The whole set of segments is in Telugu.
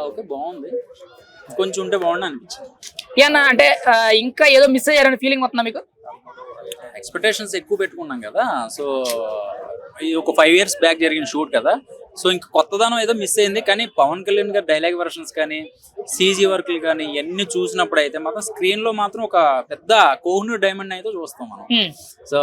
ఓకే, బాగుంది. కొంచెం ఉంటే బాగుండు అనిపించింది. ఏమన్నా అంటే ఇంకా ఏదో మిస్ అయ్యారని ఫీలింగ్ వస్తుందా మీకు? ఎక్స్పెక్టేషన్స్ ఎక్కువ పెట్టుకున్నాం కదా. సో ఇది ఒక 5 years బ్యాక్ జరిగిన షూట్ కదా. సో ఇంక కొత్తదనం ఏదో మిస్ అయింది. కానీ పవన్ కళ్యాణ్ గారి డైలాగ్ వర్షన్స్ కానీ, సీజీ వర్క్లు కానీ ఇవన్నీ చూసినప్పుడు అయితే మాత్రం స్క్రీన్ లో మాత్రం ఒక పెద్ద కోహినూర్ డైమండ్ అయితే చూస్తాం మనం. సో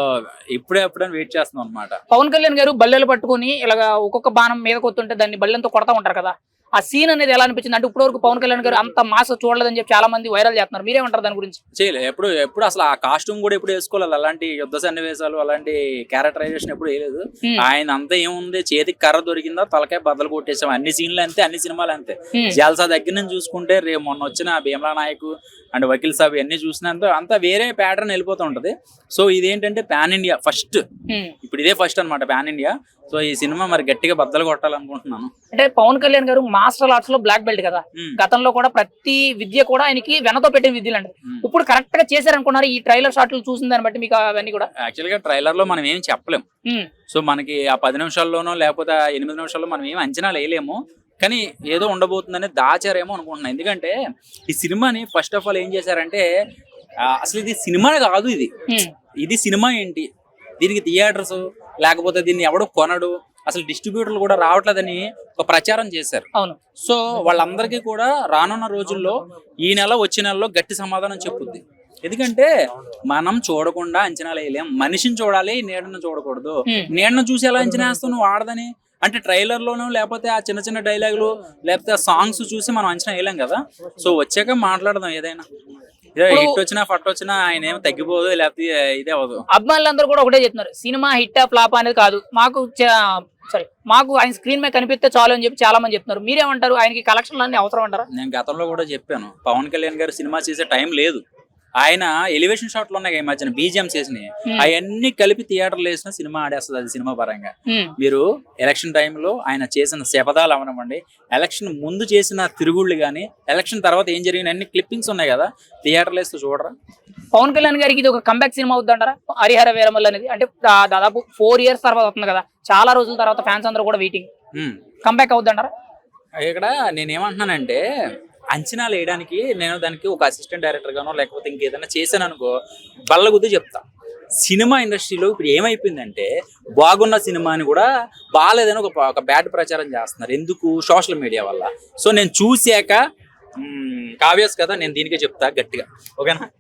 ఎప్పుడని వెయిట్ చేస్తున్నాం అనమాట. పవన్ కళ్యాణ్ గారు బల్లెలు పట్టుకుని ఇలాగా ఒక్కొక్క బాణం మీద కొత్తుంటే దాన్ని బల్లెంతో కొడతా ఉంటారు కదా. ఆ సీన్ అనేది ఎలా అనిపించింది? అంటే ఇప్పటి వరకు పవన్ కళ్యాణ్ గారు అంత మాస్ చూడలేదని చెప్పి చాలా మంది వైరల్ చేస్తున్నారు. మీరేమంటారు దాని గురించి? చేయలేదు ఎప్పుడు అసలు ఆ కాస్ట్యూమ్ కూడా ఎప్పుడు వేసుకోవాలి. అలాంటి యుద్ధ సన్నివేశాలు, అలాంటి క్యారెక్టరైజేషన్ ఎప్పుడు వేయలేదు. ఆయన అంతా ఏముంది, చేతికి కర్ర దొరికిందా తలకాయ బద్దలు కొట్టేసాం. అన్ని సీన్లు అంతే, అన్ని సినిమాలు అంతే. జల్సా దగ్గర నుంచి చూసుకుంటే రేపు మొన్న వచ్చిన భీమ్లా నాయక్ అండ్ వకీల్ సాబ్ అన్ని చూసినంత అంతా వేరే ప్యాటర్న్ వెళ్ళిపోతూ ఉంటది. సో ఇదేంటంటే పాన్ ఇండియా ఫస్ట్, ఇప్పుడు ఇదే ఫస్ట్ అనమాట పాన్ ఇండియా. సో ఈ సినిమా మరి గట్టిగా బద్దలు కొట్టాలనుకుంటున్నాను. అంటే పవన్ కళ్యాణ్ గారు మార్షల్ ఆర్ట్స్ లో బ్లాక్ బెల్ట్ కదా. గతంలో కూడా ప్రతి విద్య కూడా ఆయనకి వెనతో పెట్టిన విద్యలు అంటే ఇప్పుడు కరెక్ట్ గా చేశారనుకున్నారు. ఈ ట్రైలర్ షాట్లు చూసిన దాన్ని బట్టి మీకు అవన్నీ కూడా యాక్చువల్ గా ట్రైలర్ లో మనం ఏం చెప్పలేం. సో మనకి ఆ 10 నిమిషాల్లోనో లేకపోతే 8 నిమిషాల్లో మనం ఏం అంచనా వేయలేము. కానీ ఏదో ఉండబోతుందని దాచారేమో అనుకుంటున్నాను. ఎందుకంటే ఈ సినిమాని ఫస్ట్ ఆఫ్ ఆల్ ఏం చేశారంటే అసలు ఇది సినిమా కాదు, ఇది సినిమా ఏంటి, దీనికి థియేటర్స్ లేకపోతే దీన్ని ఎవడో కొనడు, అసలు డిస్ట్రిబ్యూటర్లు కూడా రావట్లేదని ఒక ప్రచారం చేశారు. అవును. సో వాళ్ళందరికీ కూడా రానున్న రోజుల్లో ఈ నెల వచ్చే నెలలో గట్టి సమాధానం చెప్పుద్ది. ఎందుకంటే మనం చూడకుండా అంచనాలు వేయలేం. మనిషిని చూడాలి, నీడను చూడకూడదు. నీడను చూసి ఎలా అంచనా వేస్తావు నువ్వు ఆడదని? అంటే ట్రైలర్ లోను లేకపోతే ఆ చిన్న చిన్న డైలాగులు లేకపోతే ఆ సాంగ్స్ చూసి మనం అంచనా వేయలేం కదా. సో వచ్చాక మాట్లాడదాం ఏదైనా. హిట్ వచ్చినా ఫట్ వచ్చినా ఆయన ఏమో తగ్గిపోదు, లేకపోతే ఇదే అవ్వదు. అభిమానులందరూ కూడా ఒకటే చెప్తున్నారు, సినిమా హిట్ ఫ్లాప్ అనేది కాదు, మాకు ఆయన స్క్రీన్ మీద కనిపిస్తే చాలు అని చెప్పి చాలా మంది చెప్తున్నారు. మీరేమంటారు? ఆయనకి కలెక్షన్లు అన్ని అవసరం అంటారా? నేను గతంలో కూడా చెప్పాను, పవన్ కళ్యాణ్ గారు సినిమా చేసే టైం లేదు. ఆయన ఎలివేషన్ షాట్లు ఉన్నాయి ఈ మధ్యన బీజిఎంస్ వేసినాయి, అవన్నీ కలిపి థియేటర్లు వేసిన సినిమా ఆడేస్తుంది. అది సినిమా పరంగా మీరు ఎలక్షన్ టైంలో ఆయన చేసిన శపథాలు అవనివ్వండి, ఎలక్షన్ ముందు చేసిన తిరుగుళ్ళు కానీ, ఎలక్షన్ తర్వాత ఏం జరిగిన అన్ని క్లిప్పింగ్స్ ఉన్నాయి కదా, థియేటర్లు వేస్తూ చూడరా. పవన్ కళ్యాణ్ గారికి ఇది ఒక కంబ్యాక్ సినిమా అవుతుంటారా? హరిహర వీరమల్లు అనేది అంటే దాదాపు 4 years తర్వాత వస్తుంది కదా, చాలా రోజుల తర్వాత ఫ్యాన్స్ అందరూ కూడా వెయిటింగ్. కంబ్యాక్ అవుతుంటారా? ఇక్కడ నేనేమంటున్నానంటే అంచనాలు వేయడానికి నేను దానికి ఒక అసిస్టెంట్ డైరెక్టర్ గానో లేకపోతే ఇంకేదైనా చేశాను అనుకో, బల్లగుద్ది చెప్తా. సినిమా ఇండస్ట్రీలో ఇప్పుడు ఏమైపోయిందంటే బాగున్న సినిమాని కూడా బాగాలేదని ఒక బ్యాడ్ ప్రచారం చేస్తున్నారు. ఎందుకు? సోషల్ మీడియా వల్ల. సో నేను చూసాక కావ్యాస్ కదా, నేను దీనికే చెప్తా గట్టిగా, ఓకేనా?